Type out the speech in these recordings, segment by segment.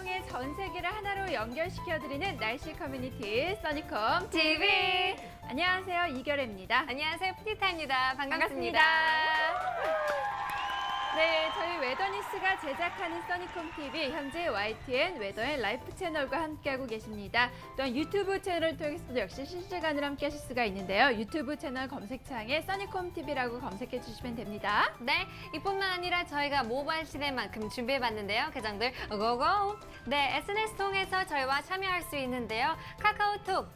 통해 전 세계를 하나로 연결시켜드리는 날씨 커뮤니티 써니콤 TV. 안녕하세요, 이결혜입니다. 안녕하세요, 푸디타입니다. 반갑습니다. 네, 저희 웨더니스가 제작하는 써니콤 TV, 현재 YTN 웨더의 라이프 채널과 함께하고 계십니다. 또한 유튜브 채널을 통해서도 역시 실시간으로 함께하실 수가 있는데요. 유튜브 채널 검색창에 써니콤 TV라고 검색해 주시면 됩니다. 네, 이뿐만 아니라 저희가 모바일 시대만큼 준비해봤는데요. 계정들 고고! 네, SNS 통해서 저희와 참여할 수 있는데요. 카카오톡,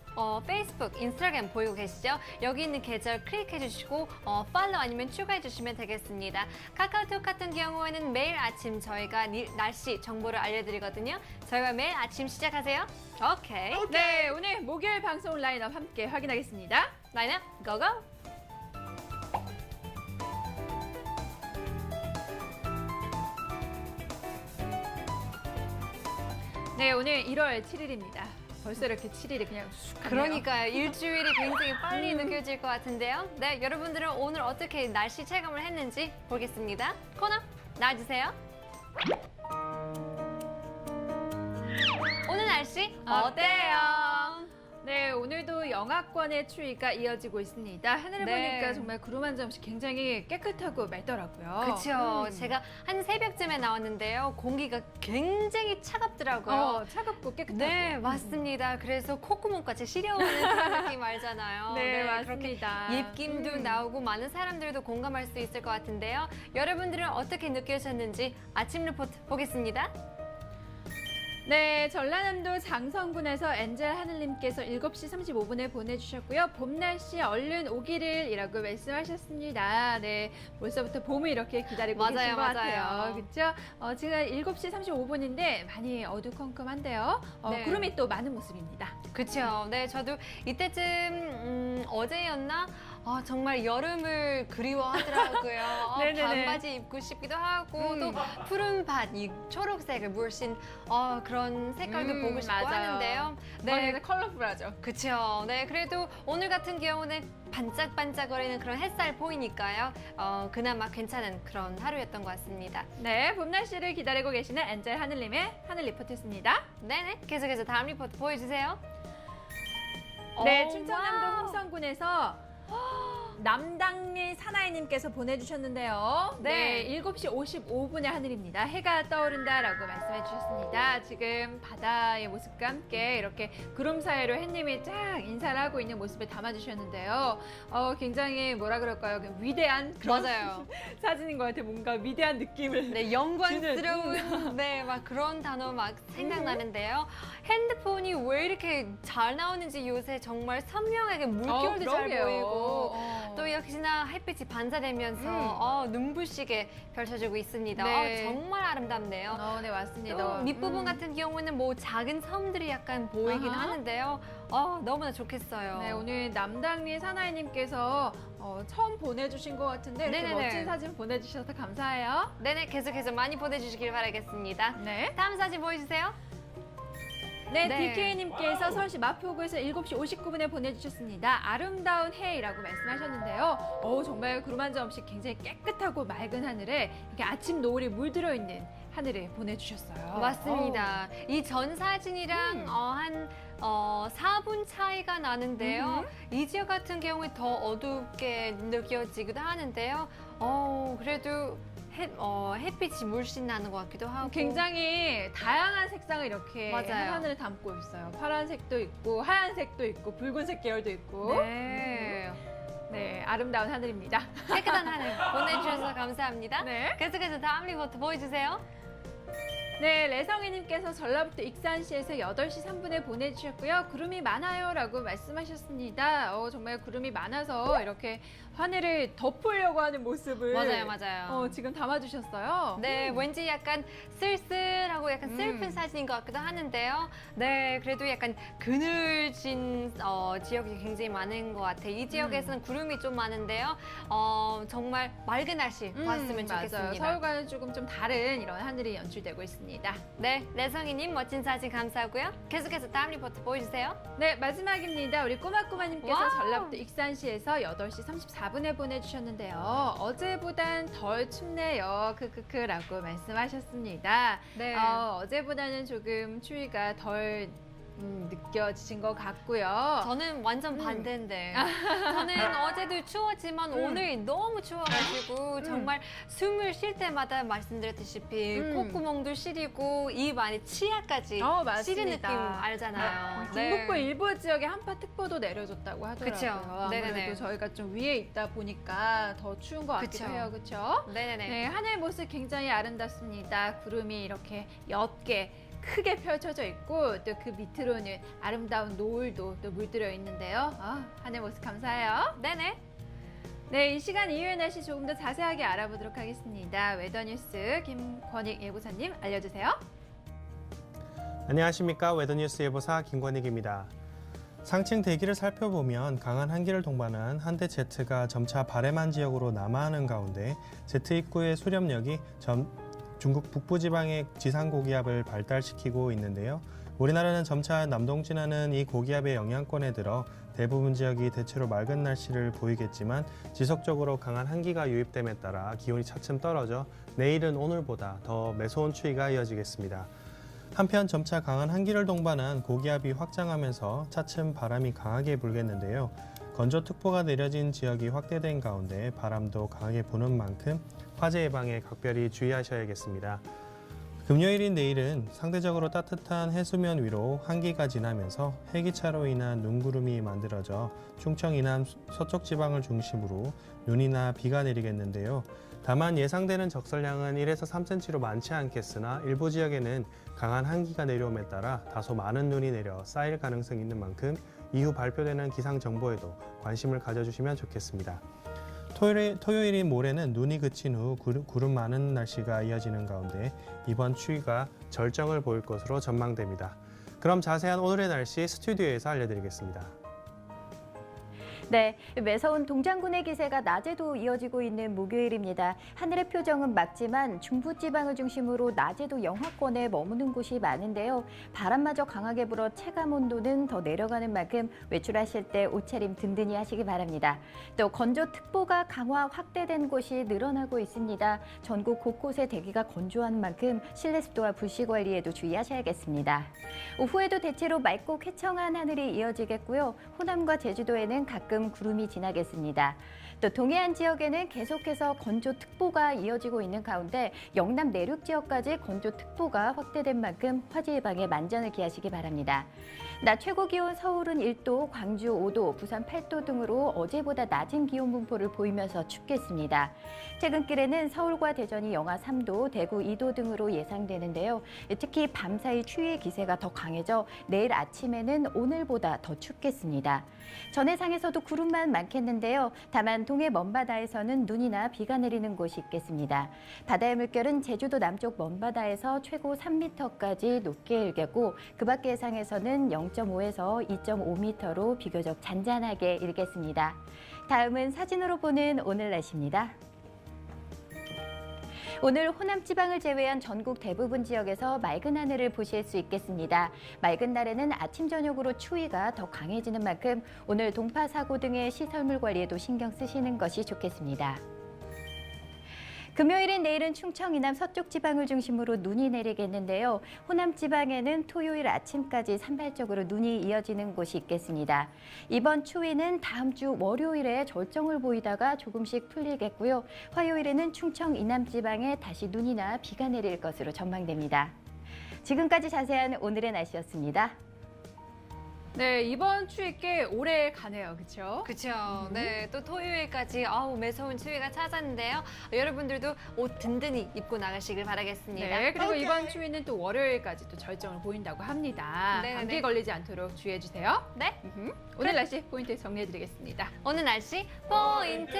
페이스북, 인스타그램 보이고 계시죠? 여기 있는 계절 클릭해주시고 팔로우 아니면 추가해주시면 되겠습니다. 카카오톡 같은 경우에는 매일 아침 저희가 날씨 정보를 알려드리거든요. 저희가 매일 아침 시작하세요. 오케이. 네, 오늘 목요일 방송 라인업 함께 확인하겠습니다. 라인업 고고! 네, 오늘 1월 7일입니다. 벌써 이렇게 7일이 그냥 쑥 가네요. 그러니까요. 일주일이 굉장히 빨리 느껴질 것 같은데요. 네, 여러분들은 오늘 어떻게 날씨 체감을 했는지 보겠습니다. 코너 나와주세요. 오늘 날씨 어때요? 네, 오늘도 영하권의 추위가 이어지고 있습니다. 하늘을 네. 보니까 정말 구름 한 점씩 굉장히 깨끗하고 맑더라고요. 그렇죠. 제가 한 새벽쯤에 나왔는데요. 공기가 굉장히 차갑더라고요. 차갑고 깨끗하고. 네, 맞습니다. 그래서 콧구멍까지 시려오는 그런 느낌 알잖아요. 네, 맞습니다. 그렇게 입김도 나오고 많은 사람들도 공감할 수 있을 것 같은데요. 여러분들은 어떻게 느끼셨는지 아침 리포트 보겠습니다. 네, 전라남도 장성군에서 엔젤 하늘님께서 7시 35분에 보내주셨고요. 봄 날씨 얼른 오기를이라고 말씀하셨습니다. 네, 벌써부터 봄을 이렇게 기다리고 계신 것 같아요. 그렇죠? 지금 7시 35분인데 많이 어두컴컴한데요. 네. 구름이 또 많은 모습입니다. 그렇죠. 네, 저도 이때쯤 어제였나? 정말 여름을 그리워하더라고요. 네네네. 반바지 입고 싶기도 하고 또 푸른 밭, 이 초록색을 물씬 그런 색깔도 보고 싶고 맞아요. 하는데요. 네, 컬러풀하죠. 그렇죠. 네, 그래도 오늘 같은 경우는 반짝반짝거리는 그런 햇살 보이니까요. 그나마 괜찮은 그런 하루였던 것 같습니다. 네, 봄 날씨를 기다리고 계시는 엔젤 하늘님의 하늘 리포트였습니다. 네네. 계속해서 다음 리포트 보여주세요. 네, 충청남도 홍성군에서 남당리 사나이님께서 보내주셨는데요. 네, 7시 55분의 하늘입니다. 해가 떠오른다라고 말씀해 주셨습니다. 지금 바다의 모습과 함께 이렇게 구름 사이로 햇님이 쫙 인사를 하고 있는 모습을 담아주셨는데요. 굉장히 뭐라 그럴까요? 위대한 그런 맞아요. 사진인 것 같아요. 뭔가 위대한 느낌을. 네, 영광스러운 네, 막 그런 단어 막 생각나는데요. 핸드폰이 왜 이렇게 잘 나오는지 요새 정말 선명하게 물결도 잘 그러게요. 보이고 또 역시나 햇빛이 반사되면서 눈부시게 펼쳐지고 있습니다. 네. 정말 아름답네요. 네, 맞습니다. 또 밑부분 같은 경우는 뭐 작은 섬들이 약간 보이긴 아하. 하는데요. 너무나 좋겠어요. 네, 오늘 남당리 사나이님께서 처음 보내주신 것 같은데 이렇게 네네네. 멋진 사진 보내주셔서 감사해요. 네네, 계속해서 많이 보내주시길 바라겠습니다. 네. 다음 사진 보여주세요. 네, 네. DK님께서 서울시 마포구에서 7시 59분에 보내주셨습니다. 아름다운 해라고 말씀하셨는데요. 정말 구름 한 점 없이 굉장히 깨끗하고 맑은 하늘에 이렇게 아침 노을이 물들어 있는 하늘을 보내주셨어요. 맞습니다. 이 전 사진이랑 한 4분 차이가 나는데요. 이 지역 같은 경우에 더 어둡게 느껴지기도 하는데요. 그래도 햇빛이 물씬 나는 것 같기도 하고. 굉장히 다양한 색상을 이렇게 맞아요. 하늘에 담고 있어요. 파란색도 있고 하얀색도 있고 붉은색 계열도 있고. 네. 네, 아름다운 하늘입니다. 깨끗한 하늘 보내주셔서 감사합니다. 네. 계속해서 다음 리포트 보여주세요. 네, 레성희님께서 전라북도 익산시에서 8시 3분에 보내주셨고요. 구름이 많아요 라고 말씀하셨습니다. 정말 구름이 많아서 이렇게 하늘을 덮으려고 하는 모습을 맞아요. 지금 담아주셨어요. 네, 왠지 약간 쓸쓸하고 약간 슬픈 사진인 것 같기도 하는데요. 네, 그래도 약간 그늘진 지역이 굉장히 많은 것 같아요. 이 지역에서는 구름이 좀 많은데요. 정말 맑은 날씨 봤으면 좋겠습니다. 맞아요. 서울과는 조금 좀 다른 이런 하늘이 연출되고 있습니다. 알려드리겠습니다. 네, 내성이님 멋진 사진 감사하고요. 계속해서 다음 리포트 보여주세요. 네, 마지막입니다. 우리 꼬마꼬마님께서 와우. 전라북도 익산시에서 8시 34분에 보내주셨는데요. 어제보단 덜 춥네요. 크크크라고 말씀하셨습니다. 네. 어제보다는 조금 추위가 덜 느껴지신 것 같고요. 저는 완전 반대인데. 저는 어제도 추웠지만 오늘 너무 추워가지고 정말 숨을 쉴 때마다 말씀드렸다시피 콧구멍도 시리고 입 안에 치아까지 맞습니다. 시린 느낌 알잖아요. 중북부 일부 지역에 한파특보도 내려졌다고 하더라고요. 그쵸. 네네네. 아무래도 저희가 좀 위에 있다 보니까 더 추운 것 같기도 그쵸. 해요. 그렇죠? 네네네. 네, 하늘 모습 굉장히 아름답습니다. 구름이 이렇게 옅게 크게 펼쳐져 있고 또 그 밑으로는 아름다운 노을도 또 물들어 있는데요. 하늘 모습 감사해요. 네네. 네, 이 시간 이후의 날씨 조금 더 자세하게 알아보도록 하겠습니다. 웨더뉴스 김권익 예보사님 알려주세요. 안녕하십니까. 웨더뉴스 예보사 김권익입니다. 상층 대기를 살펴보면 강한 한기를 동반한 한대 제트가 점차 발해만 지역으로 남하하는 가운데 제트 입구의 수렴력이 중국 북부지방의 지상 고기압을 발달시키고 있는데요. 우리나라는 점차 남동진하는 이 고기압의 영향권에 들어 대부분 지역이 대체로 맑은 날씨를 보이겠지만 지속적으로 강한 한기가 유입됨에 따라 기온이 차츰 떨어져 내일은 오늘보다 더 매서운 추위가 이어지겠습니다. 한편 점차 강한 한기를 동반한 고기압이 확장하면서 차츰 바람이 강하게 불겠는데요. 건조특보가 내려진 지역이 확대된 가운데 바람도 강하게 부는 만큼 화재 예방에 각별히 주의하셔야겠습니다. 금요일인 내일은 상대적으로 따뜻한 해수면 위로 한기가 지나면서 해기차로 인한 눈구름이 만들어져 충청 이남 서쪽 지방을 중심으로 눈이나 비가 내리겠는데요. 다만 예상되는 적설량은 1에서 3cm로 많지 않겠으나 일부 지역에는 강한 한기가 내려옴에 따라 다소 많은 눈이 내려 쌓일 가능성이 있는 만큼 이후 발표되는 기상정보에도 관심을 가져주시면 좋겠습니다. 토요일인 모레는 눈이 그친 후 구름 많은 날씨가 이어지는 가운데 이번 추위가 절정을 보일 것으로 전망됩니다. 그럼 자세한 오늘의 날씨 스튜디오에서 알려드리겠습니다. 네, 매서운 동장군의 기세가 낮에도 이어지고 있는 목요일입니다. 하늘의 표정은 맑지만 중부지방을 중심으로 낮에도 영하권에 머무는 곳이 많은데요. 바람마저 강하게 불어 체감 온도는 더 내려가는 만큼 외출하실 때 옷차림 든든히 하시기 바랍니다. 또 건조특보가 강화 확대된 곳이 늘어나고 있습니다. 전국 곳곳에 대기가 건조한 만큼 실내 습도와 불씨 관리에도 주의하셔야겠습니다. 오후에도 대체로 맑고 쾌청한 하늘이 이어지겠고요. 호남과 제주도에는 가끔 구름이 지나겠습니다. 또 동해안 지역에는 계속해서 건조특보가 이어지고 있는 가운데 영남 내륙 지역까지 건조특보가 확대된 만큼 화재 예방에 만전을 기하시기 바랍니다. 낮 최고 기온 서울은 1도, 광주 5도, 부산 8도 등으로 어제보다 낮은 기온 분포를 보이면서 춥겠습니다. 퇴근길에는 서울과 대전이 영하 3도, 대구 2도 등으로 예상되는데요. 특히 밤사이 추위의 기세가 더 강해져 내일 아침에는 오늘보다 더 춥겠습니다. 전해상에서도 구름만 많겠는데요. 다만 동해 먼바다에서는 눈이나 비가 내리는 곳이 있겠습니다. 바다의 물결은 제주도 남쪽 먼바다에서 최고 3m까지 높게 일겠고 그 밖의 해상에서는 0.5에서 2.5m로 비교적 잔잔하게 일겠습니다. 다음은 사진으로 보는 오늘 날씨입니다. 오늘 호남 지방을 제외한 전국 대부분 지역에서 맑은 하늘을 보실 수 있겠습니다. 맑은 날에는 아침 저녁으로 추위가 더 강해지는 만큼 오늘 동파 사고 등의 시설물 관리에도 신경 쓰시는 것이 좋겠습니다. 금요일인 내일은 충청 이남 서쪽 지방을 중심으로 눈이 내리겠는데요. 호남 지방에는 토요일 아침까지 산발적으로 눈이 이어지는 곳이 있겠습니다. 이번 추위는 다음 주 월요일에 절정을 보이다가 조금씩 풀리겠고요. 화요일에는 충청 이남 지방에 다시 눈이나 비가 내릴 것으로 전망됩니다. 지금까지 자세한 오늘의 날씨였습니다. 네, 이번 추위 꽤 오래 가네요. 그렇죠? 그렇죠. 네, 또 토요일까지 매서운 추위가 찾았는데요. 여러분들도 옷 든든히 입고 나가시길 바라겠습니다. 네, 그리고 이번 추위는 또 월요일까지 또 절정을 보인다고 합니다. 네네네. 감기 걸리지 않도록 주의해 주세요. 네, 오늘 날씨 포인트 정리해드리겠습니다. 오늘 날씨 포인트.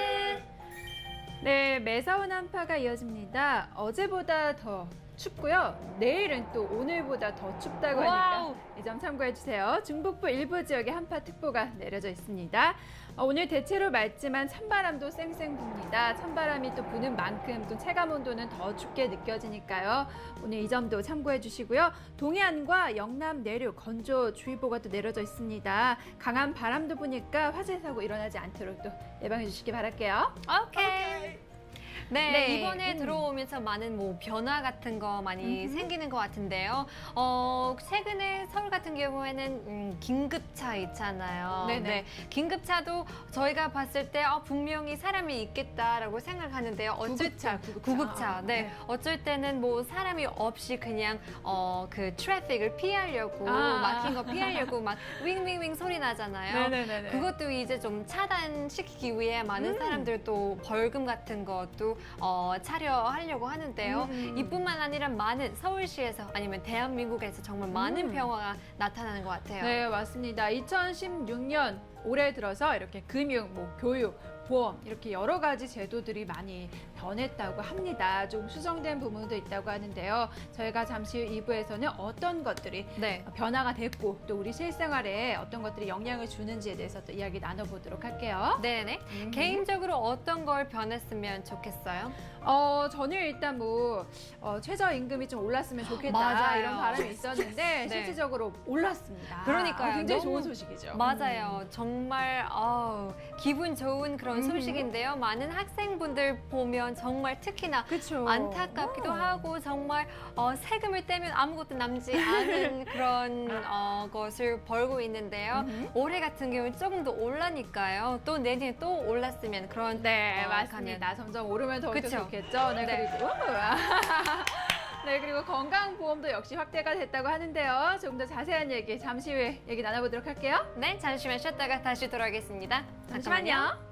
네, 매서운 한파가 이어집니다. 어제보다 더 춥고요. 내일은 또 오늘보다 더 춥다고 와우. 하니까 이 점 참고해 주세요. 중북부 일부 지역에 한파특보가 내려져 있습니다. 오늘 대체로 맑지만 찬바람도 쌩쌩 붑니다. 찬바람이 또 부는 만큼 또 체감 온도는 더 춥게 느껴지니까요. 오늘 이 점도 참고해 주시고요. 동해안과 영남 내륙 건조주의보가 또 내려져 있습니다. 강한 바람도 부니까 화재 사고 일어나지 않도록 또 예방해 주시기 바랄게요. 오케이. 네, 네. 이번에 들어오면서 많은 뭐 변화 같은 거 많이 생기는 것 같은데요. 최근에 서울 같은 경우에는 긴급차 있잖아요. 네네. 네, 긴급차도 저희가 봤을 때 분명히 사람이 있겠다라고 생각하는데요. 구급차. 네. 네. 어쩔 때는 뭐 사람이 없이 그냥 그 트래픽을 피하려고 막힌 거 피하려고 막 윙윙윙 소리 나잖아요. 네네네. 그것도 이제 좀 차단시키기 위해 많은 사람들도 벌금 같은 것도 차려하려고 하는데요. 이뿐만 아니라 많은 서울시에서 아니면 대한민국에서 정말 많은 변화가 나타나는 것 같아요. 네, 맞습니다. 2016년 올해 들어서 이렇게 금융, 뭐 교육, 보험 이렇게 여러 가지 제도들이 많이 변했다고 합니다. 좀 수정된 부분도 있다고 하는데요. 저희가 잠시 후 2부에서는 어떤 것들이 네. 변화가 됐고 또 우리 실생활에 어떤 것들이 영향을 주는지에 대해서 또 이야기 나눠보도록 할게요. 네네. 개인적으로 어떤 걸 변했으면 좋겠어요? 저는 일단 최저임금이 좀 올랐으면 좋겠다 맞아요. 이런 바람이 있었는데 네. 실질적으로 올랐습니다. 그러니까요. 굉장히 너무- 좋은 소식이죠. 맞아요. 정말 기분 좋은 그런 소식인데요. 많은 학생분들 보면 정말 특히나 그렇죠. 안타깝기도 하고 정말 세금을 떼면 아무것도 남지 않은 그런 것을 벌고 있는데요. 올해 같은 경우는 조금 더 올라니까요. 또 내년에 또 올랐으면 그런 네, 가면- 맞습니다. 점점 오르면 더 그쵸? 좋겠죠. 네, 네. 그리고 네, 그리고 건강보험도 역시 확대가 됐다고 하는데요. 조금 더 자세한 얘기 잠시 후에 얘기 나눠보도록 할게요. 네, 잠시만 쉬었다가 다시 돌아오겠습니다. 잠깐만요. 잠시만요.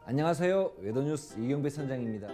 안녕하세요. 외도뉴스 이경배 선장입니다.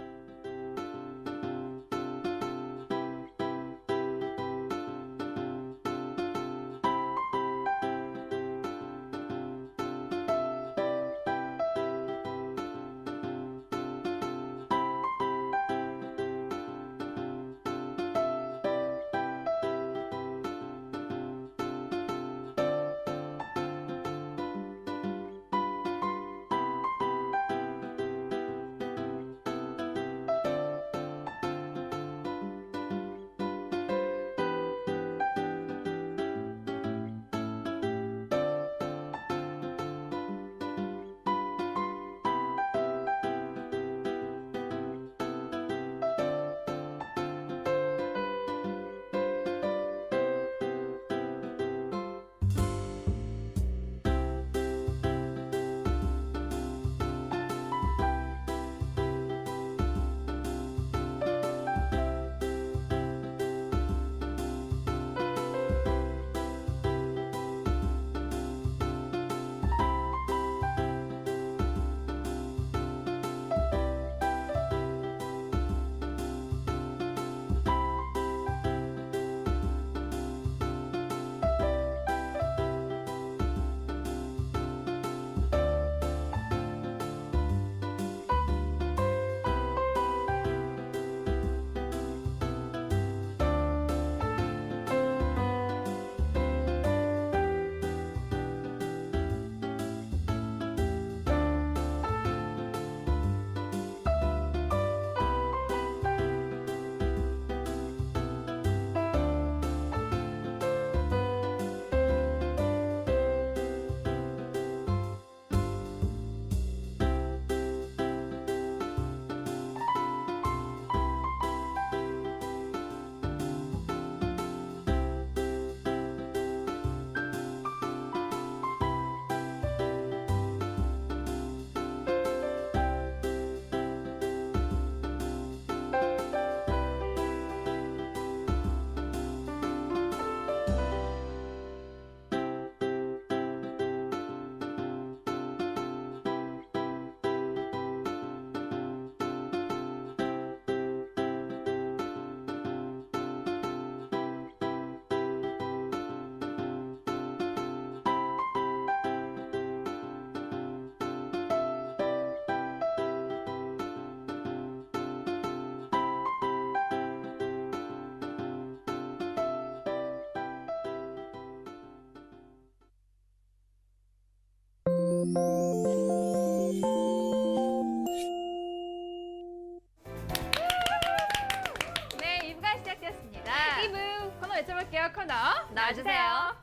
네, 2부가 시작되었습니다. 2부 코너 외쳐볼게요. 코너 나와주세요.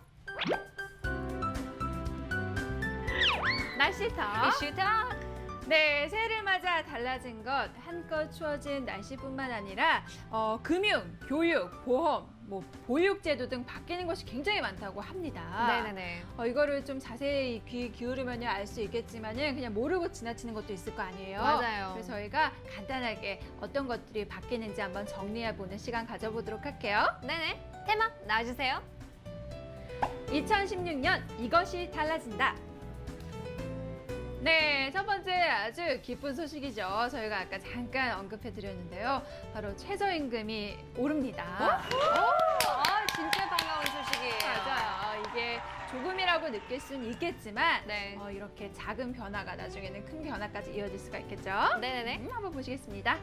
날씨터. 이슈 톡. 네, 새해를 맞아 달라진 것 한껏 추워진 날씨뿐만 아니라 금융, 교육, 보험, 보육제도 등 바뀌는 것이 굉장히 많다고 합니다. 네네네. 이거를 좀 자세히 귀 기울이면 알 수 있겠지만은 그냥 모르고 지나치는 것도 있을 거 아니에요. 맞아요. 그래서 저희가 간단하게 어떤 것들이 바뀌는지 한번 정리해보는 시간 가져보도록 할게요. 네네. 테마 나와주세요. 2016년 이것이 달라진다. 네, 첫 번째 아주 기쁜 소식이죠. 저희가 아까 잠깐 언급해드렸는데요. 바로 최저임금이 오릅니다. 진짜 반가운 소식이에요. 맞아요. 이게 조금이라고 느낄 수는 있겠지만 네. 이렇게 작은 변화가 나중에는 큰 변화까지 이어질 수가 있겠죠. 네네네. 한번 보시겠습니다.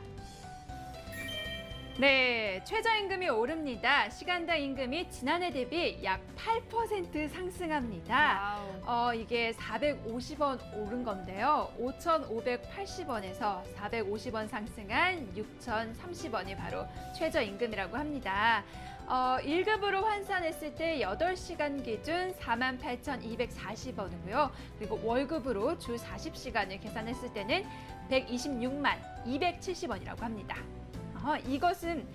네, 최저임금이 오릅니다. 시간당 임금이 지난해 대비 약 8% 상승합니다. 와우. 이게 450원 오른 건데요. 5,580원에서 450원 상승한 6,030원이 바로 최저임금이라고 합니다. 1급으로 환산했을 때 8시간 기준 48,240원이고요. 그리고 월급으로 주 40시간을 계산했을 때는 126만 270원이라고 합니다. 이것은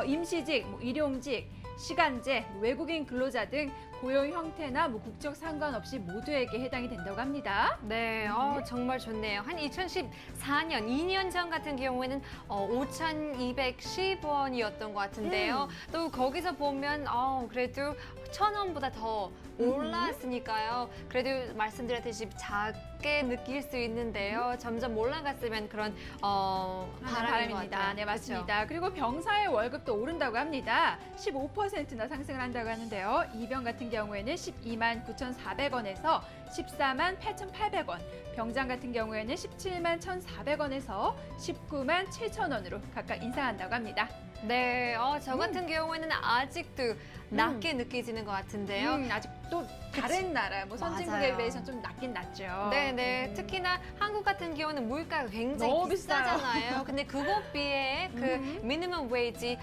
임시직, 일용직, 시간제, 외국인 근로자 등 고용 형태나 국적 상관없이 모두에게 해당이 된다고 합니다. 네, 정말 좋네요. 한 2014년, 2년 전 같은 경우에는 5,210원이었던 것 같은데요. 또 거기서 보면 그래도 1,000원보다 더 올랐으니까요. 그래도 말씀드렸듯이 작게 느낄 수 있는데요. 점점 올라갔으면 그런 바람인 것 같아요. 네, 맞습니다. 그리고 병사의 월급도 오른다고 합니다. 15%나 상승을 한다고 하는데요. 이병 같은 경우에는 12만 9,400원에서 14만 8,800원, 병장 같은 경우에는 17만 1,400원에서 19만 7,000원으로 각각 인상한다고 합니다. 네, 저 같은 경우에는 아직도 낮게 느껴지는 것 같은데요. 아직 또 다른 나라, 선진국에 맞아요. 비해서는 좀 낮긴 낮죠. 네네. 특히나 한국 같은 경우는 물가가 굉장히 너무 비싸잖아요. 근데 그것 비해 그 미니멈 웨이지,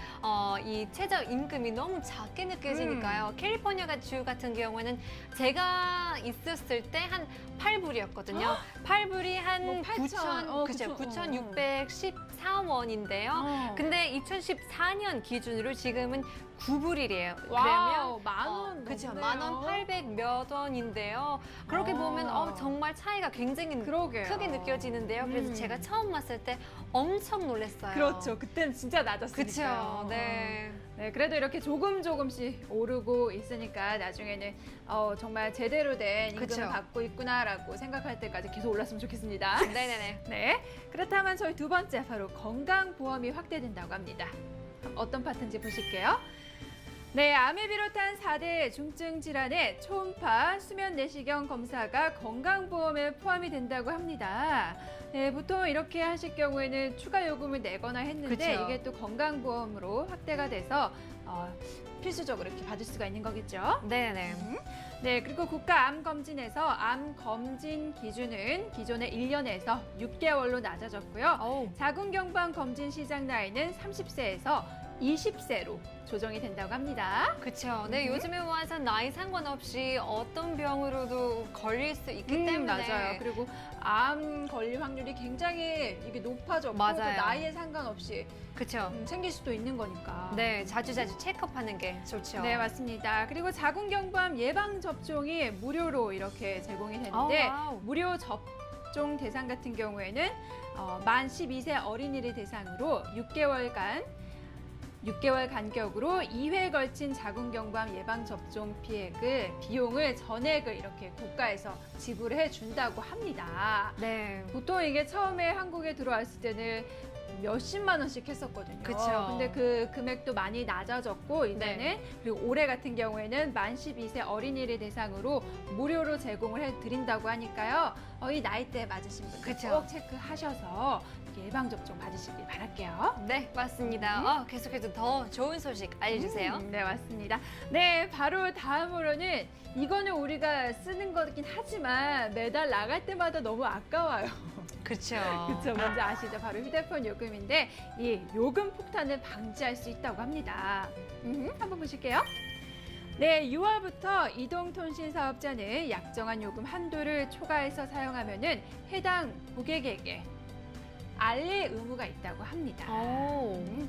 이 최저 임금이 너무 작게 느껴지니까요. 캘리포니아 주 같은 경우에는 제가 있었을 때 한 8불이었거든요. 8불이 한 8,000, 9,000, 그죠? 9,000. 9,614원인데요. 근데 2014년 기준으로 지금은 9불이래요. 와우, 만 원. 그렇죠. 10,800 몇 원인데요. 그렇게 보면 정말 차이가 굉장히 그러게요. 크게 느껴지는데요. 그래서 제가 처음 왔을 때 엄청 놀랐어요. 그렇죠. 그때는 진짜 낮았으니까요. 그렇죠. 네. 네, 그래도 이렇게 조금씩 오르고 있으니까 나중에는 정말 제대로 된 임금을 그쵸. 받고 있구나라고 생각할 때까지 계속 올랐으면 좋겠습니다. 네네네. 네, 그렇다면 저희 두 번째 바로 건강보험이 확대된다고 합니다. 어떤 파트인지 보실게요. 네, 암을 비롯한 4대 중증 질환의 초음파 수면 내시경 검사가 건강보험에 포함이 된다고 합니다. 네, 보통 이렇게 하실 경우에는 추가 요금을 내거나 했는데 그쵸. 이게 또 건강보험으로 확대가 돼서 필수적으로 이렇게 받을 수가 있는 거겠죠. 네네. 네, 그리고 국가암검진에서 암검진 기준은 기존의 1년에서 6개월로 낮아졌고요. 자궁경부암 검진 시작 나이는 30세에서 20세로 조정이 된다고 합니다. 그렇죠. 네, 요즘에 와서 나이 상관없이 어떤 병으로도 걸릴 수 있기 때문에 맞아요. 그리고 암 걸릴 확률이 굉장히 이게 높아졌고 또 맞아요. 나이에 상관없이 그렇죠. 생길 수도 있는 거니까. 네, 자주자주 체크업하는 게 좋죠. 네, 맞습니다. 그리고 자궁경부암 예방 접종이 무료로 이렇게 제공이 되는데 와우. 무료 접종 대상 같은 경우에는 만 12세 어린이를 대상으로 6개월 간격으로 2회 걸친 자궁경부암 예방접종 비용을 전액을 이렇게 국가에서 지불해 준다고 합니다. 네. 보통 이게 처음에 한국에 들어왔을 때는 몇십만 원씩 했었거든요. 그쵸. 근데 그 금액도 많이 낮아졌고 이제는 네. 그리고 올해 같은 경우에는 만 12세 어린이를 대상으로 무료로 제공을 해드린다고 하니까요. 이 나이대 맞으신 분들 그쵸. 꼭 체크하셔서 예방접종 받으시길 바랄게요. 네, 맞습니다. 계속해서 더 좋은 소식 알려주세요. 네, 맞습니다. 네, 바로 다음으로는 이거는 우리가 쓰는 거긴 하지만 매달 나갈 때마다 너무 아까워요. 그렇죠. 그렇죠. 뭔지 아시죠? 바로 휴대폰 요금인데 이 요금 폭탄을 방지할 수 있다고 합니다. 한번 보실게요. 네, 6월부터 이동통신 사업자는 약정한 요금 한도를 초과해서 사용하면은 해당 고객에게 알릴 의무가 있다고 합니다.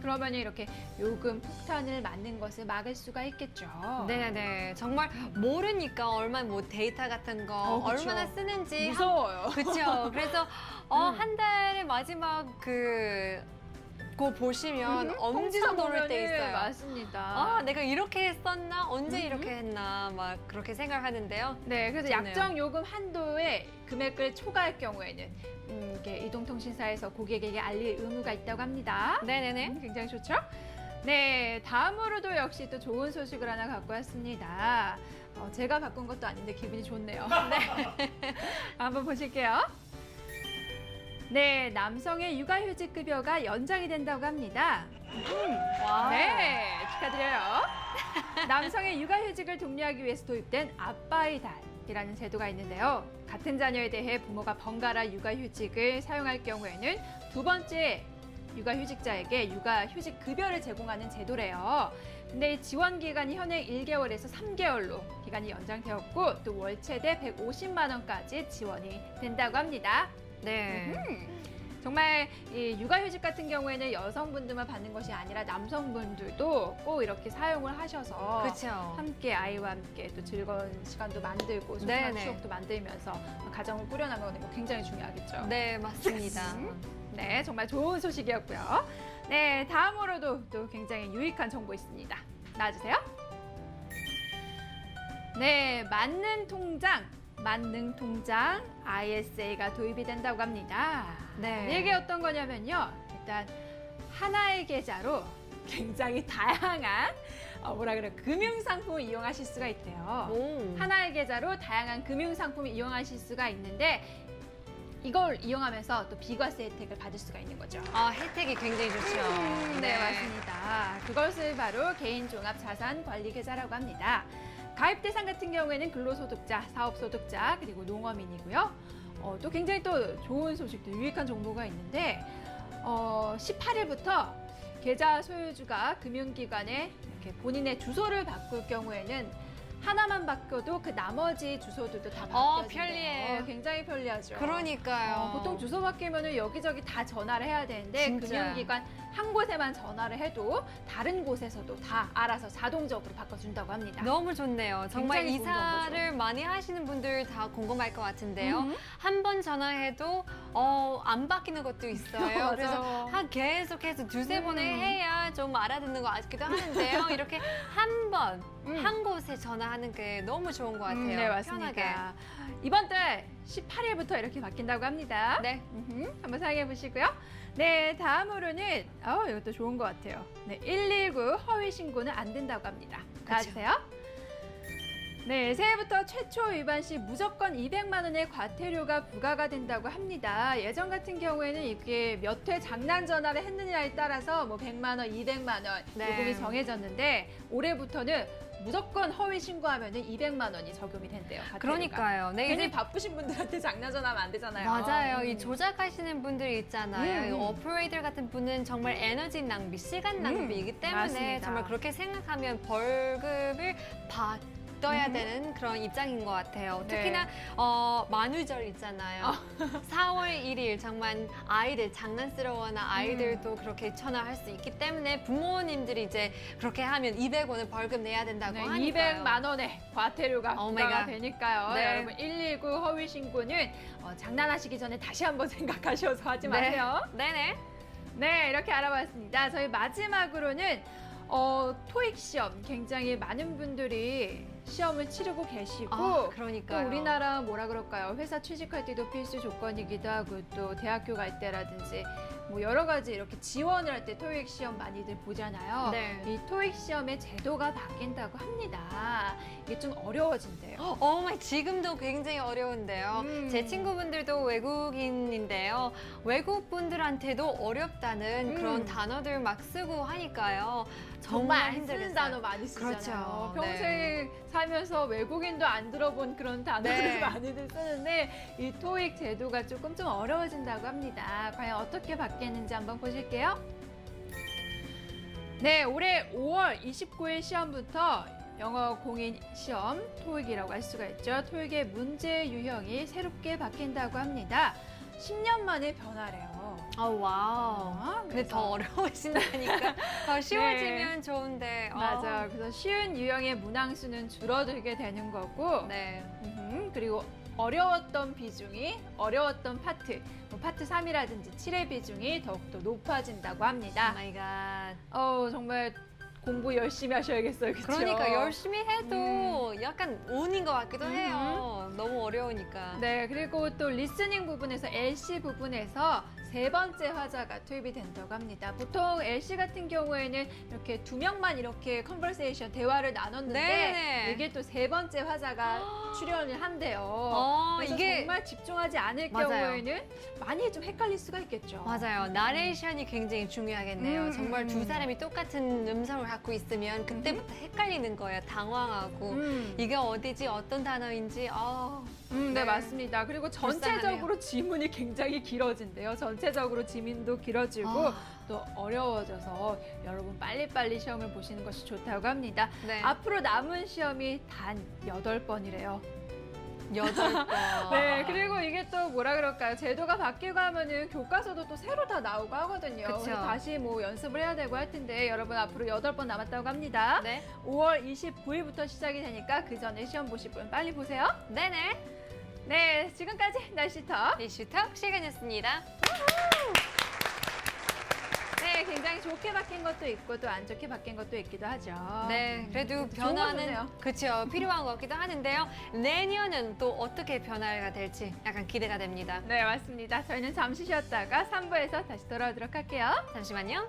그러면 이렇게 요금 폭탄을 맞는 것을 막을 수가 있겠죠. 네네. 정말 모르니까 얼마나 뭐 데이터 같은 거 그쵸. 얼마나 쓰는지 무서워요. 그렇죠. 그래서 한 달의 마지막 그거 보시면 엄지척 노릴 때 있어요. 맞습니다. 내가 이렇게 했었나? 언제 이렇게 했나? 막 그렇게 생각하는데요. 네, 그래서 좋네요. 약정 요금 한도의 금액을 초과할 경우에는 이렇게 이동통신사에서 고객에게 알릴 의무가 있다고 합니다. 네네네. 굉장히 좋죠? 네, 다음으로도 역시 또 좋은 소식을 하나 갖고 왔습니다. 제가 바꾼 것도 아닌데 기분이 좋네요. 네, 한번 보실게요. 네, 남성의 육아휴직급여가 연장이 된다고 합니다. 와. 네, 축하드려요. 남성의 육아휴직을 독려하기 위해서 도입된 아빠의 달이라는 제도가 있는데요. 같은 자녀에 대해 부모가 번갈아 육아휴직을 사용할 경우에는 두 번째 육아휴직자에게 육아휴직 급여를 제공하는 제도래요. 근데 이 지원 기간이 현행 1개월에서 3개월로 기간이 연장되었고 또 월 최대 150만 원까지 지원이 된다고 합니다. 네. 정말 이 육아휴직 같은 경우에는 여성분들만 받는 것이 아니라 남성분들도 꼭 이렇게 사용을 하셔서 그렇죠. 함께 아이와 함께 또 즐거운 시간도 만들고 소중한 네네. 추억도 만들면서 가정을 꾸려나가는 거 굉장히 중요하겠죠. 네, 맞습니다. 네, 정말 좋은 소식이었고요. 네, 다음으로도 또 굉장히 유익한 정보 있습니다. 나와주세요. 네, 만능 통장 ISA가 도입이 된다고 합니다. 네. 이게 어떤 거냐면요. 일단 하나의 계좌로 굉장히 다양한 금융상품을 이용하실 수가 있대요. 오. 하나의 계좌로 다양한 금융상품을 이용하실 수가 있는데 이걸 이용하면서 또 비과세 혜택을 받을 수가 있는 거죠. 혜택이 굉장히 좋죠. 네, 맞습니다. 그것을 바로 개인종합자산관리계좌라고 합니다. 가입 대상 같은 경우에는 근로소득자, 사업소득자, 그리고 농어민이고요. 또 굉장히 또 좋은 소식도 유익한 정보가 있는데 18일부터 계좌 소유주가 금융기관에 이렇게 본인의 주소를 바꿀 경우에는 하나만 바꿔도 그 나머지 주소들도 다 바뀌어진대요. 편리해요. 굉장히 편리하죠. 그러니까요. 보통 주소 바뀌면 여기저기 다 전화를 해야 되는데 진짜. 금융기관 한 곳에만 전화를 해도 다른 곳에서도 다 알아서 자동적으로 바꿔준다고 합니다. 너무 좋네요. 정말 굉장히 좋은 이사를 많이 하시는 분들 다 궁금할 것 같은데요. 음. 한 번 전화해도 안 바뀌는 것도 있어요. 맞아요. 그래서 계속해서 두세 번을 해야 좀 알아듣는 것 같기도 하는데요. 이렇게 한 번, 한 곳에 전화하는 게 너무 좋은 것 같아요. 네, 맞습니다. 편하게. 이번 달 18일부터 이렇게 바뀐다고 합니다. 네. 한번 사용해 보시고요. 네, 다음으로는 이것도 좋은 것 같아요. 네, 119 허위 신고는 안 된다고 합니다. 나와주세요. 네, 새해부터 최초 위반 시 무조건 200만 원의 과태료가 부과가 된다고 합니다. 예전 같은 경우에는 이게 몇 회 장난 전화를 했느냐에 따라서 뭐 100만 원, 200만 원 네. 요금이 정해졌는데 올해부터는 무조건 허위 신고하면은 200만 원이 적용이 된대요. 과태료가. 그러니까요. 네, 괜히 이제 바쁘신 분들한테 장난 전화하면 안 되잖아요. 맞아요. 이 조작하시는 분들 있잖아요. 이 오퍼레이터 같은 분은 정말 에너지 낭비, 시간 낭비이기 때문에 맞습니다. 정말 그렇게 생각하면 벌금을 받아야 되는 그런 입장인 것 같아요. 네. 특히나 만우절 있잖아요. 4월 1일 정말 아이들 장난스러워나 아이들도 그렇게 전화할 수 있기 때문에 부모님들이 이제 그렇게 하면 200원을 벌금 내야 된다고 네, 하니까요. 200만 원의 과태료가 오 부과가 마이 갓. 되니까요. 네. 여러분 119 허위 신고는 장난하시기 전에 다시 한번 생각하셔서 하지 마세요. 네네. 네, 이렇게 알아봤습니다. 저희 마지막으로는 토익 시험 굉장히 많은 분들이 시험을 치르고 계시고 아, 또 그러니까요. 우리나라 뭐라 그럴까요? 회사 취직할 때도 필수 조건이기도 하고 또 대학교 갈 때라든지 뭐 여러 가지 이렇게 지원을 할 때 토익 시험 많이들 보잖아요. 네. 이 토익 시험의 제도가 바뀐다고 합니다. 이게 좀 어려워진대요. 지금도 굉장히 어려운데요. 제 친구분들도 외국인인데요. 외국 분들한테도 어렵다는 그런 단어들 막 쓰고 하니까요. 정말 안 쓰는 힘들겠어요. 단어 많이 쓰잖아요. 그렇죠. 평생 살면서 외국인도 안 들어본 그런 단어들 네. 많이들 쓰는데 이 토익 제도가 조금 좀 어려워진다고 합니다. 과연 어떻게 바뀌었는지 한번 보실게요. 네, 올해 5월 29일 시험부터 영어 공인 시험 토익이라고 할 수가 있죠. 토익의 문제 유형이 새롭게 바뀐다고 합니다. 10년 만에 변화래요. 와우. 근데 그래서- 더 어려워진다니까. 더 쉬워지면 좋은데. 맞아. 그래서 쉬운 유형의 문항수는 줄어들게 되는 거고, 네. 그리고 어려웠던 비중이 어려웠던 파트, 뭐 파트 3이라든지 7의 비중이 더욱더 높아진다고 합니다. 마이 갓. 정말 공부 열심히 하셔야겠어요. 그렇죠? 그러니까 열심히 해도 약간 운인 것 같기도 해요. 너무 어려우니까. 네, 그리고 또 리스닝 부분에서 LC 부분에서 세 번째 화자가 투입이 된다고 합니다. 보통 LC 같은 경우에는 이렇게 두 명만 이렇게 컨버세이션 대화를 나눴는데 네네. 이게 또 세 번째 화자가 출연을 한대요. 그래서 이게 정말 집중하지 않을 맞아요. 경우에는 많이 좀 헷갈릴 수가 있겠죠. 맞아요. 나레이션이 굉장히 중요하겠네요. 정말 두 음. 사람이 똑같은 음성을 갖고 있으면 그때부터 헷갈리는 거예요. 당황하고. 이게 어디지, 어떤 단어인지. 네, 네. 맞습니다. 그리고 전체적으로 지문이 굉장히 길어진대요. 전체적으로 지문도 길어지고 또 어려워져서 여러분 빨리빨리 시험을 보시는 것이 좋다고 합니다. 네. 앞으로 남은 시험이 단 8번이래요. 8번. 네, 그리고 이게 또 뭐라 그럴까요? 제도가 바뀌고 하면은 교과서도 또 새로 다 나오고 하거든요. 그쵸. 그래서 다시 뭐 연습을 해야 되고 할 텐데 여러분 앞으로 8번 남았다고 합니다. 네. 5월 29일부터 시작이 되니까 그 전에 시험 보실 분 빨리 보세요. 네네. 네, 지금까지 날씨터. 이슈톡 시간이었습니다. 네, 굉장히 좋게 바뀐 것도 있고 또 안 좋게 바뀐 것도 있기도 하죠. 네, 그래도 좋은 변화는 거네요. 그렇죠. 필요한 것 같기도 하는데요. 내년은 또 어떻게 변화가 될지 약간 기대가 됩니다. 네, 맞습니다. 저희는 잠시 쉬었다가 3부에서 다시 돌아오도록 할게요. 잠시만요.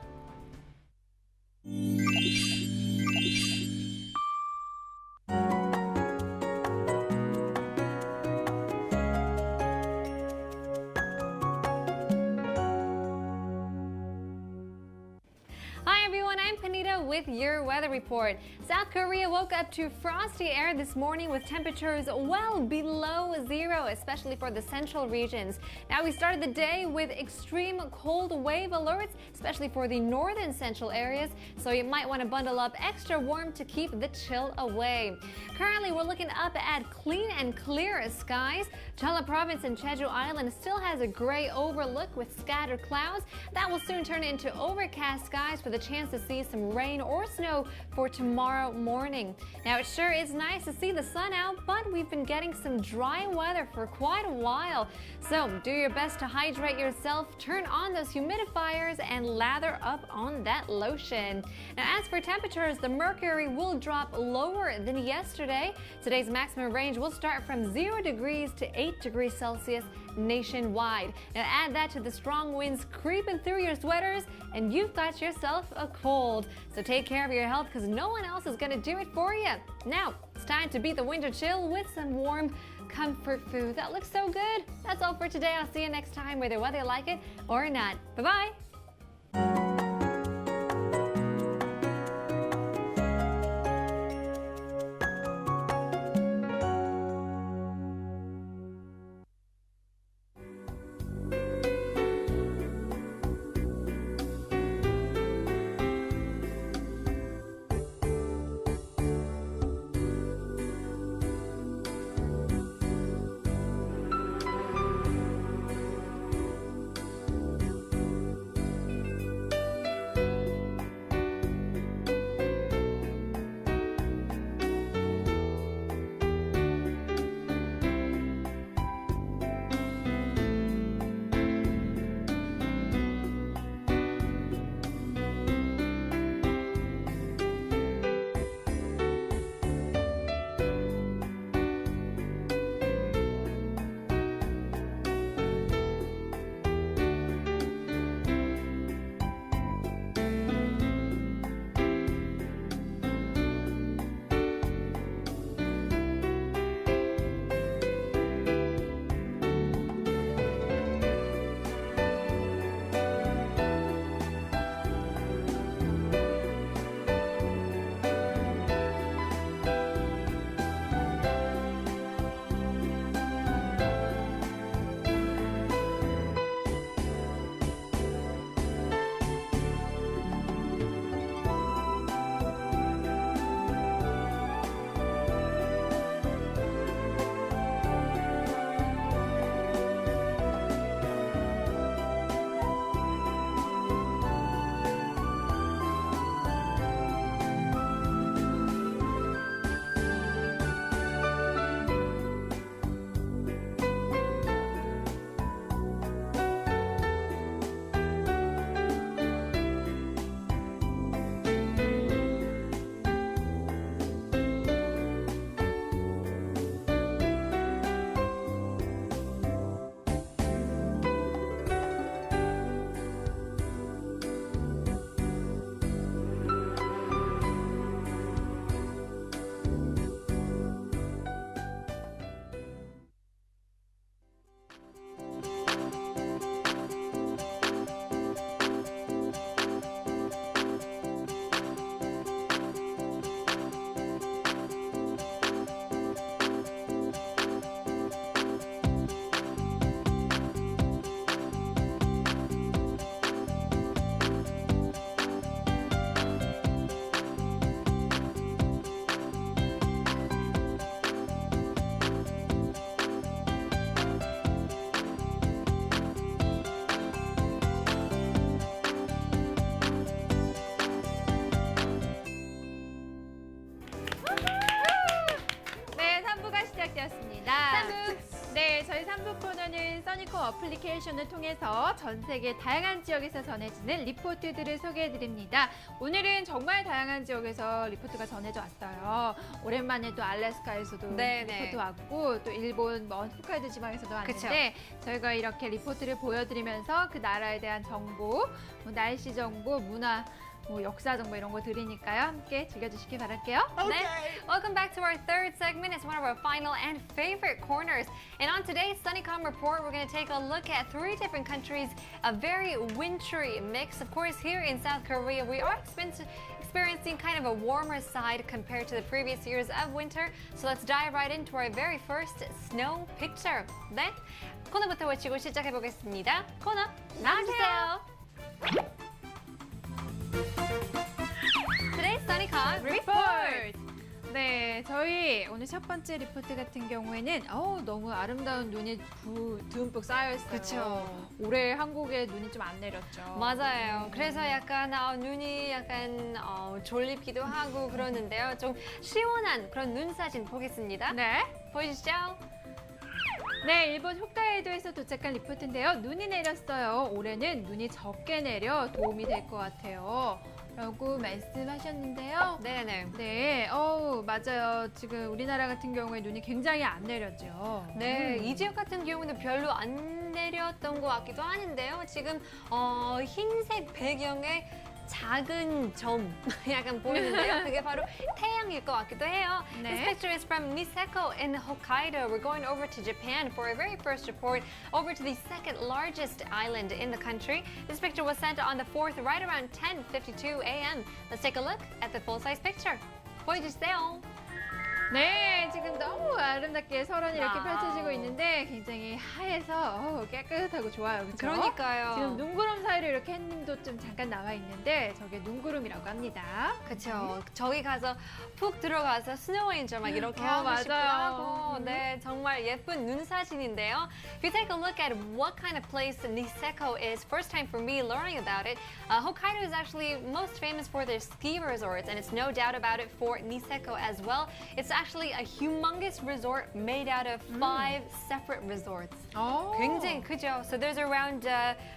Hi everyone, I'm Panita with your weather report. South Korea woke up to frosty air this morning with temperatures well below zero, especially for the central regions. Now we started the day with extreme cold wave alerts, especially for the northern central areas, so you might want to bundle up extra warm to keep the chill away. Currently we're looking up at clean and clear skies. Jeolla Province and Jeju Island still has a gray overlook with scattered clouds. That will soon turn into overcast skies with a chance to see some rain or snow for tomorrow morning. Now it sure is nice to see the sun out, but we've been getting some dry weather for quite a while. So do your best to hydrate yourself, turn on those humidifiers, and lather up on that lotion. Now as for temperatures, the mercury will drop lower than yesterday. Today's maximum range will start from 0 degrees to 8 degrees Celsius nationwide. Now add that to the strong winds creeping through your sweaters, and you've got yourself a cold. So take care of your health because no one else is going to do it for you. Now it's time to beat the winter chill with some warm comfort food. That looks so good. That's all for today. I'll see you next time, whether you like it or not. Bye-bye. 3부 코너는 써니콤 어플리케이션을 통해서 전 세계 다양한 지역에서 전해지는 리포트들을 소개해드립니다. 오늘은 정말 다양한 지역에서 리포트가 전해져 왔어요. 오랜만에 또 알래스카에서도 리포트 왔고 또 일본 홋카이도 지방에서도 왔는데 저희가 이렇게 리포트를 보여드리면서 그 나라에 대한 정보, 뭐 날씨 정보, 문화, 뭐 역사 정보 이런 거 드리니까요. 함께 즐겨주시기 바랄게요. 네. Welcome back to our third segment. It's one of our final and favorite corners. And on today's Sunnycom Report, we're going to take a look at 3 different countries, a very wintry mix. Of course, here in South Korea, we are experiencing kind of a warmer side compared to the previous years of winter. So let's dive right into our very first snow picture. 네. 코너부터 외치고 시작해 보겠습니다. 코너 나와주세요. Today's Sunnycom Report. 네, 저희 오늘 첫 번째 리포트 같은 경우에는 너무 아름다운 눈이 듬뿍 쌓여있어요. 그쵸. 올해 한국에 눈이 좀 안 내렸죠. 맞아요. 그래서 약간 눈이 약간 졸립기도 하고 그러는데요. 좀 시원한 그런 눈 사진 보겠습니다. 네. 보여주시죠. 네, 일본 홋카이도에서 도착한 리포트인데요. 눈이 내렸어요. 올해는 눈이 적게 내려 도움이 될 것 같아요. 라고 말씀하셨는데요. 네네. 네, 맞아요. 지금 우리나라 같은 경우에 눈이 굉장히 안 내렸죠. 네, 이 지역 같은 경우는 별로 안 내렸던 것 같기도 하는데요. 지금 흰색 배경에 작은 점 약간 보이는데요. 그게 바로 태양일 것 같기도 해요. 네. This picture is from Niseko in Hokkaido. We're going over to Japan for our very first report over to the second largest island in the country. This picture was sent on the 4th right around 10:52 a.m. Let's take a look at the full-size picture. 보여주세요. 네, 지금 너무 아름답게 설원이 이렇게 펼쳐지고 있는데 굉장히 하얘서 깨끗하고 좋아요. 그렇죠? 그러니까요. 지금 눈구름 사이로 이렇게 햇님도 좀 잠깐 나와 있는데 저게 눈구름이라고 합니다. 그렇죠. 저기 가서 푹 들어가서 스노우 엔저 막 이렇게 하고 싶기도 맞아요. 하고 네, 정말 예쁜 눈 사진인데요. If you take a look at what kind of place Niseko is, first time for me learning about it, Hokkaido is actually most famous for their ski resorts, and it's no doubt about it for Niseko as well. It's actually a humongous resort made out of 5 separate resorts. 굉장히 크죠. So there's around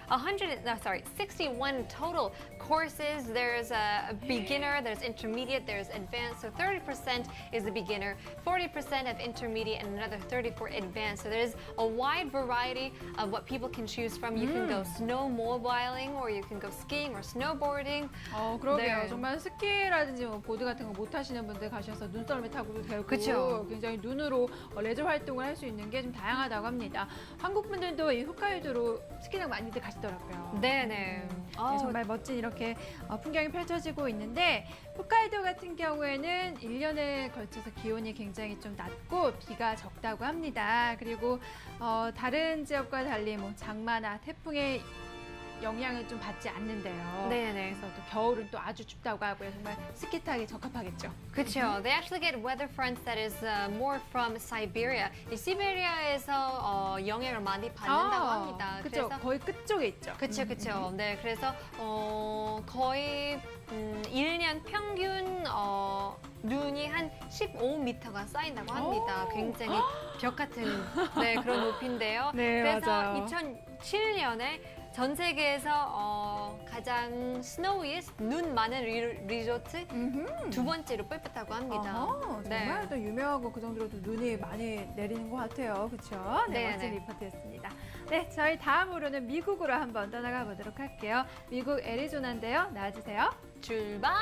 61 total courses. There's a beginner, there's intermediate, there's advanced. So 30% is the beginner, 40% of intermediate, and another 30% for advanced. So there's a wide variety of what people can choose from. You can go snowmobiling, or you can go skiing or snowboarding. 그러게요. 네. 정말 스키라든지 뭐 보드 같은 거 못 하시는 분들 가셔서 눈썰매 타고도 되고 그쵸. 굉장히 눈으로 레저 활동을 할 수 있는 게 좀 다양하다고 합니다. 한국 분들도 이 홋카이도로 스키장 많이들 가시더라고요. 네네. 네, 정말 멋진 이렇게 풍경이 펼쳐지고 있는데 홋카이도 같은 경우에는 1년에 걸쳐서 기온이 굉장히 좀 낮고 비가 적다고 합니다. 그리고 다른 지역과 달리 뭐 장마나 태풍의 영향을 좀 받지 않는데요. 네네. 그래서 또 겨울은 또 아주 춥다고 하고요. 정말 스키 타기 적합하겠죠. 그렇죠. They actually get weather fronts that is more from Siberia. 이 시베리아에서 영향을 많이 받는다고 합니다. 그렇죠. 거의 끝쪽에 있죠. 그렇죠, 그렇죠. 네, 그래서 거의 1년 평균 눈이 한 15m가 쌓인다고 합니다. 굉장히 벽 같은 그런 높이인데요. 네, 그래서 맞아요. 2007년에 전 세계에서 가장 스노위est 눈 많은 리조트 두 번째로 뽑혔다고 합니다. 정말 또 유명하고 그 정도로 또 눈이 많이 내리는 것 같아요. 그렇죠? 네, 네, 멋진 네. 리포트였습니다. 네, 저희 다음으로는 미국으로 한번 떠나가 보도록 할게요. 미국 애리조나인데요. 나와주세요. 출발!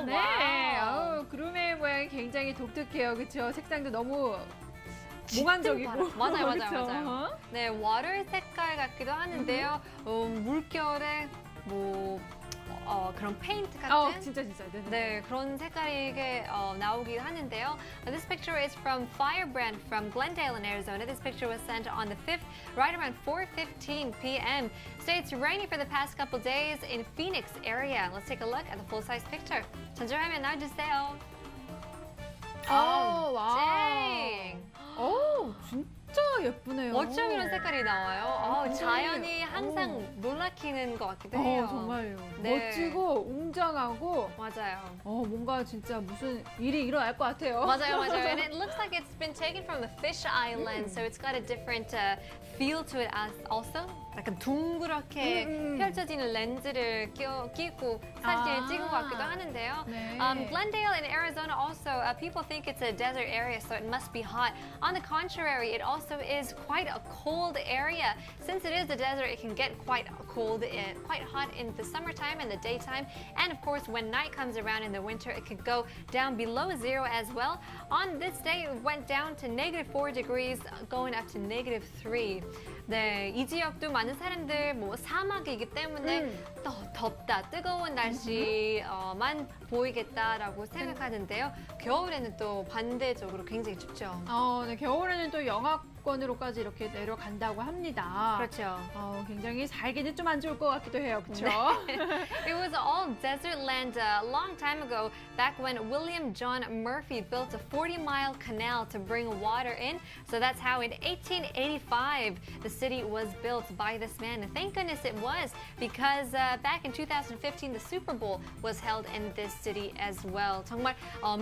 네, 구름의 모양이 굉장히 독특해요. 그렇죠? 색상도 너무 몽환적이고. 맞아요, 그쵸? 맞아요. 네, 월요일 색깔 같기도 하는데요. 물결에 뭐 그런 페인트 같은 진짜. 네, 그런 색깔이 이게 나오기도 하는데요. This picture is from Firebrand from Glendale in Arizona. This picture was sent on the 5th, right around 4:15 p.m. So it's rainy for the past couple days in Phoenix area. Let's take a look at the full-size picture. 전주화면 나와주세요. 와. 쨍! 진짜 예쁘네요. 어쩜 이런 색깔이 나와요? 굉장히, 자연이 항상 놀라키는 것 같기도 해요. 정말요. 네. 멋지고 웅장하고 맞아요. 뭔가 진짜 무슨 일이 일어날 것 같아요. 맞아요. And it looks like it's been taken from the Fish Island, so it's got a different feel to it as also. 약간 둥그렇게 펼쳐지는 렌즈를 끼고 사진을 찍은 것 같기도 하는데요. 네. Glendale in Arizona also, people think it's a desert area, so it must be hot. On the contrary, it also is quite a cold area. Since it is a desert, it can get quite cold, quite hot in the summertime and the daytime. And of course, when night comes around in the winter, it could go down below zero as well. On this day, it went down to -4 degrees, going up to -3. 네, 이 지역도 많은 사람들 뭐 사막이기 때문에 더 덥다, 뜨거운 날씨만 보이겠다라고 생각하는데요. 겨울에는 또 반대적으로 굉장히 춥죠. 네, 겨울에는 또 영하권으로까지 이렇게 내려간다고 합니다. 그렇죠. 굉장히 살기는 좀 안 좋을 것 같기도 해요. 그렇죠? It was all desert land a long time ago, back when William John Murphy built a 40-mile canal to bring water in. So that's how in 1885 the city was built by this man. And thank goodness it was, because back in 2015 the Super Bowl was held in this city as well. 정말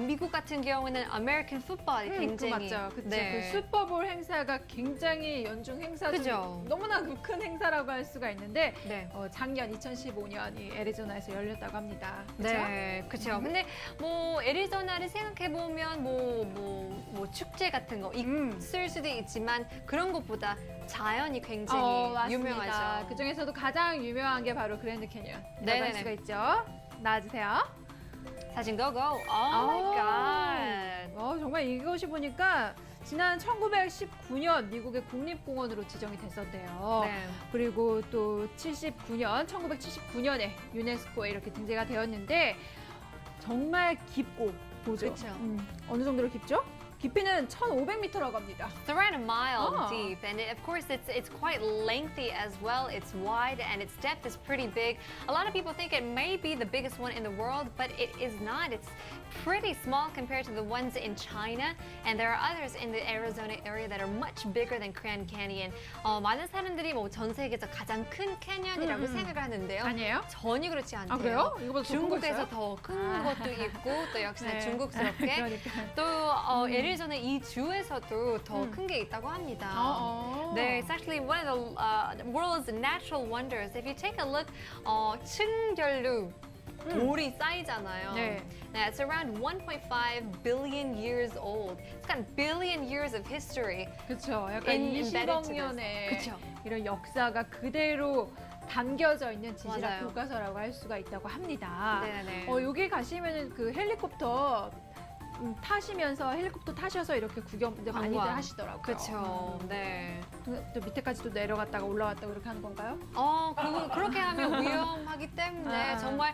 미국 같은 경우는 American football이 굉장히 맞죠. 그쵸. 네. 그 슈퍼볼 행사가 굉장히 연중 행사 중 그죠. 너무나 큰 행사라고 할 수가 있는데 네. 작년 2015년 이 애리조나에서 열렸다고 합니다. 그렇죠? 네, 그렇죠. 근데 뭐 애리조나를 생각해 보면 뭐 축제 같은 거 있을 수도 있지만 그런 것보다 자연이 굉장히 맞습니다. 유명하죠. 그 중에서도 가장 유명한 게 바로 그랜드 캐니언이라고 할 네네네. 수가 있죠. 나와주세요. 사진 고고. Oh my god. 정말 이것이 보니까 지난 1919년 미국의 국립공원으로 지정이 됐었대요. 네. 그리고 또 1979년에 유네스코에 이렇게 등재가 되었는데 정말 깊고 보죠. 그쵸. 어느 정도로 깊죠? 깊이는 1,500m라고 합니다. It's around a mile Oh. deep, and of course it's quite lengthy as well. It's wide, and its depth is pretty big. A lot of people think it may be the biggest one in the world, but it is not. It's pretty small compared to the ones in China, and there are others in the Arizona area that are much bigger than Grand Canyon. 많은 사람들이 뭐 전 세계에서 가장 큰 캐년이라고 생각을 하는데요. 아니에요? 전혀 그렇지 않대요. 그래요? 이거보다 더 큰 거 중국에서 있어요? 더 큰 것도 있고 또 역시나 네. 중국스럽게 그러니까. 또 애리조나 이 주에서도 더 큰 게 있다고 합니다. 네, it's actually one of the world's natural wonders. If you take a look, 층별로 돌이 쌓이잖아요. 네. Yeah, it's around 1.5 billion years old. It's got a billion years of history. 그렇죠. 약간 embedded to 20억 년의 this. 그쵸. 이런 역사가 그대로 담겨져 있는 지질학 맞아요. 교과서라고 할 수가 있다고 합니다. 네네. 여기 가시면은 그 헬리콥터 타시면서 헬리콥터 타셔서 이렇게 구경 많이들 관광. 하시더라고요. 그렇죠. 네. 또 밑에까지 또 내려갔다가 올라왔다가 이렇게 하는 건가요? 그렇게 하면 위험하기 때문에 정말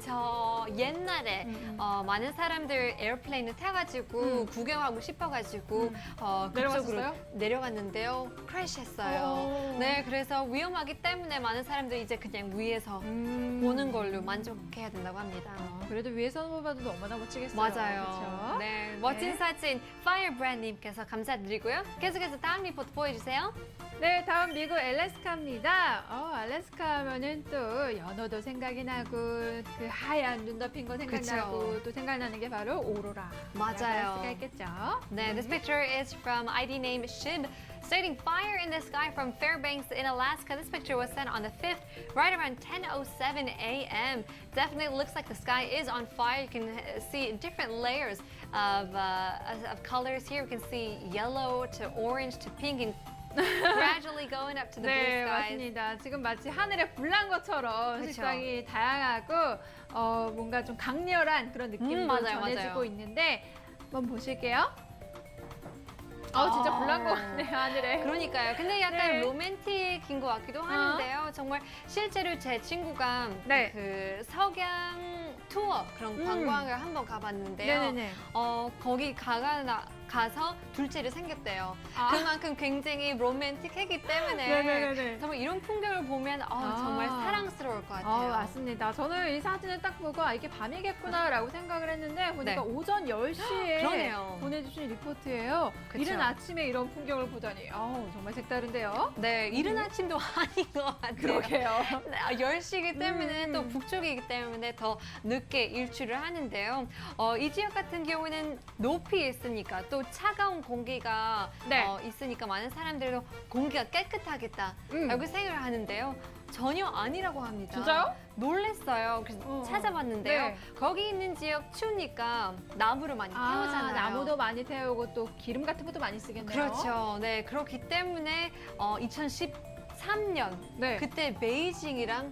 저 옛날에 많은 사람들 에어플레인을 타가지고 구경하고 싶어가지고 그쪽으로 내려갔었어요? 내려갔는데요. 크래시했어요. 네, 그래서 위험하기 때문에 많은 사람들이 이제 그냥 위에서 보는 걸로 만족해야 된다고 합니다. 그래도 위에서 봐도 얼마나 멋지겠어요. 맞아요. 그렇죠? 네, 멋진 네. 사진 Firebrand님께서 감사드리고요. 계속해서 다음 리포트 보여주세요. 네, 다음 미국 알래스카입니다. 알래스카 하면은 또 연어도 생각이 나고 그 하얀 눈 덮인 거 생각나고 그쵸. 또 생각나는 게 바로 오로라. 맞아요. 할 수가 있겠죠. 네, this picture is from ID name Shib, stating fire in the sky from Fairbanks in Alaska. This picture was sent on the 5th, right around 10:07 a.m. Definitely looks like the sky is on fire. You can see different layers of colors here. We can see yellow to orange to pink and gradually going up to the 네, blue skies. 맞습니다. 지금 마치 하늘에 불난 것처럼 그쵸. 색상이 다양하고 뭔가 좀 강렬한 그런 느낌도 맞아요, 전해지고 맞아요. 있는데 한번 보실게요. 진짜 불난 것 같네요, 하늘에. 그러니까요. 근데 약간 네. 로맨틱인 것 같기도 하는데요. 정말 실제로 제 친구가 네. 그 석양 투어 그런 관광을 한번 가봤는데요. 네네네. 거기 가서 둘째를 생겼대요. 아. 그만큼 굉장히 로맨틱하기 때문에 네네네네. 정말 이런 풍경을 보면 정말 사랑스러울 것 같아요. 맞습니다. 저는 이 사진을 딱 보고 이게 밤이겠구나라고 생각을 했는데 보니까 네. 오전 10시에 그러네요. 보내주신 리포트예요. 그쵸. 이른 아침에 이런 풍경을 보다니 정말 색다른데요. 네, 이른 아침도 아닌 것 같아요. 그러게요. 10시이기 때문에 또 북쪽이기 때문에 더 늦게 일출을 하는데요. 이 지역 같은 경우는 높이 있으니까 또 차가운 공기가 네. 있으니까 많은 사람들도 공기가 깨끗하겠다 라고 생각을 하는데요. 전혀 아니라고 합니다. 진짜요? 놀랬어요. 그래서 찾아봤는데요. 네. 거기 있는 지역 추우니까 나무를 많이 태우잖아요. 나무도 많이 태우고 또 기름 같은 것도 많이 쓰겠네요. 그렇죠. 네, 그렇기 때문에 2013년 네. 그때 베이징이랑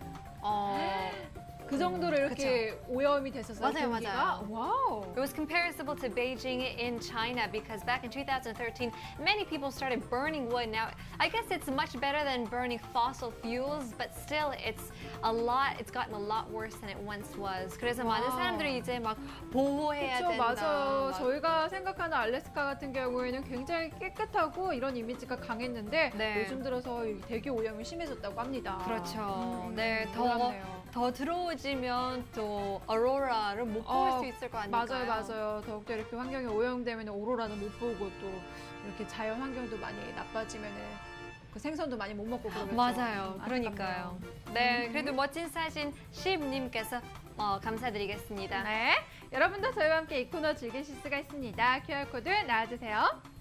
그 정도로 이렇게 오염이 됐었어요. 맞아요, 공기가? 맞아요. 와우. It was comparable to Beijing in China because back in 2013, many people started burning wood. Now, I guess it's much better than burning fossil fuels, but still, it's gotten a lot worse than it once was. 그래서 많은 사람들이 이제 막 보호해야 그렇죠, 된다. 맞아요. 막 저희가 생각하는 알래스카 같은 경우에는 굉장히 깨끗하고 이런 이미지가 강했는데 네. 요즘 들어서 이 대기 오염이 심해졌다고 합니다. 그렇죠. 네, 놀랍네요. 더 들어오지면 또 어로라를 못 볼 수 있을 거 아닐까요? 맞아요. 더욱더 이렇게 환경이 오염되면 오로라는 못 보고 또 이렇게 자연 환경도 많이 나빠지면 그 생선도 많이 못 먹고 그러겠죠. 맞아요. 그러니까요. 네, 그래도 멋진 사진 시입님께서 감사드리겠습니다. 네, 여러분도 저희와 함께 이 코너 즐기실 수가 있습니다. QR코드 나와주세요.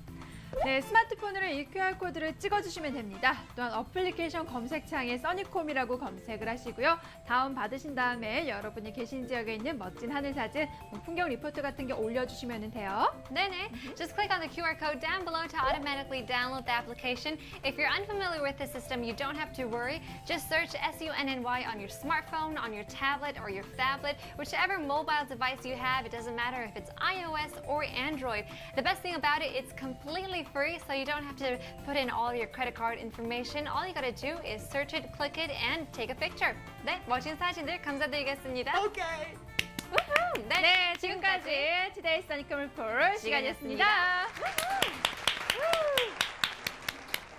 네, 스마트폰으로 이 QR코드를 찍어주시면 됩니다. 또한 어플리케이션 검색창에 써니콤이라고 검색을 하시고요. 다운받으신 다음에 여러분이 계신 지역에 있는 멋진 하늘 사진, 풍경 리포트 같은 게 올려주시면 돼요. 네네. Just click on the QR code down below to automatically download the application. If you're unfamiliar with the system, you don't have to worry. Just search SUNNY on your smartphone, on your tablet, or your phablet, whichever mobile device you have. It doesn't matter if it's iOS or Android. The best thing about it, it's completely free, so you don't have to put in all your credit card information. All you gotta do is search it, click it, and take a picture. 네, 멋진 사진들 감사드리겠습니다. 오케이. 네, 지금까지 Today 써니콤 리포트 시간이었습니다.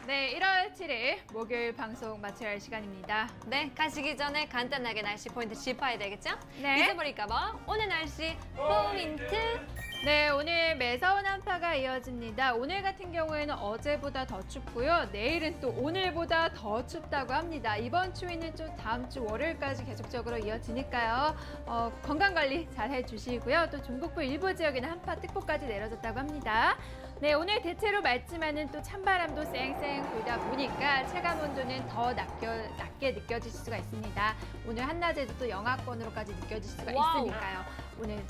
네, 1월 7일 목요일 방송 마쳐야 할 시간입니다. 네, 가시기 전에 간단하게 날씨 포인트 짚어야 되겠죠? 네. 잊어버릴까봐 오늘 날씨 포인트. 네, 오늘 매서운 한파가 이어집니다. 오늘 같은 경우에는 어제보다 더 춥고요. 내일은 또 오늘보다 더 춥다고 합니다. 이번 추위는 좀 다음 주 월요일까지 계속적으로 이어지니까요. 건강관리 잘 해주시고요. 또 중북부 일부 지역에는 한파특보까지 내려졌다고 합니다. 네, 오늘 대체로 맑지만은 또 찬바람도 쌩쌩 불다 보니까 체감온도는 더 낮게 느껴질 수가 있습니다. 오늘 한낮에도 또 영하권으로까지 느껴질 수가 와우. 있으니까요. 오늘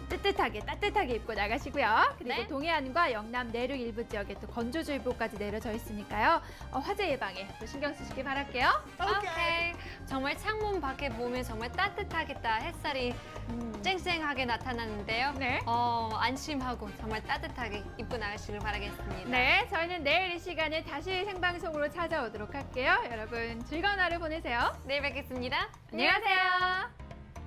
따뜻하게 입고 나가시고요. 그리고 네. 동해안과 영남 내륙 일부 지역에 또 건조주의보까지 내려져 있으니까요. 화재 예방에 또 신경 쓰시길 바랄게요. 오케이. 정말 창문 밖에 보면 정말 따뜻하겠다. 햇살이 쨍쨍하게 나타나는데요. 네. 안심하고 정말 따뜻하게 입고 나가시길 바라겠습니다. 네, 저희는 내일 이 시간에 다시 생방송으로 찾아오도록 할게요. 여러분 즐거운 하루 보내세요. 내일 뵙겠습니다. 안녕하세요.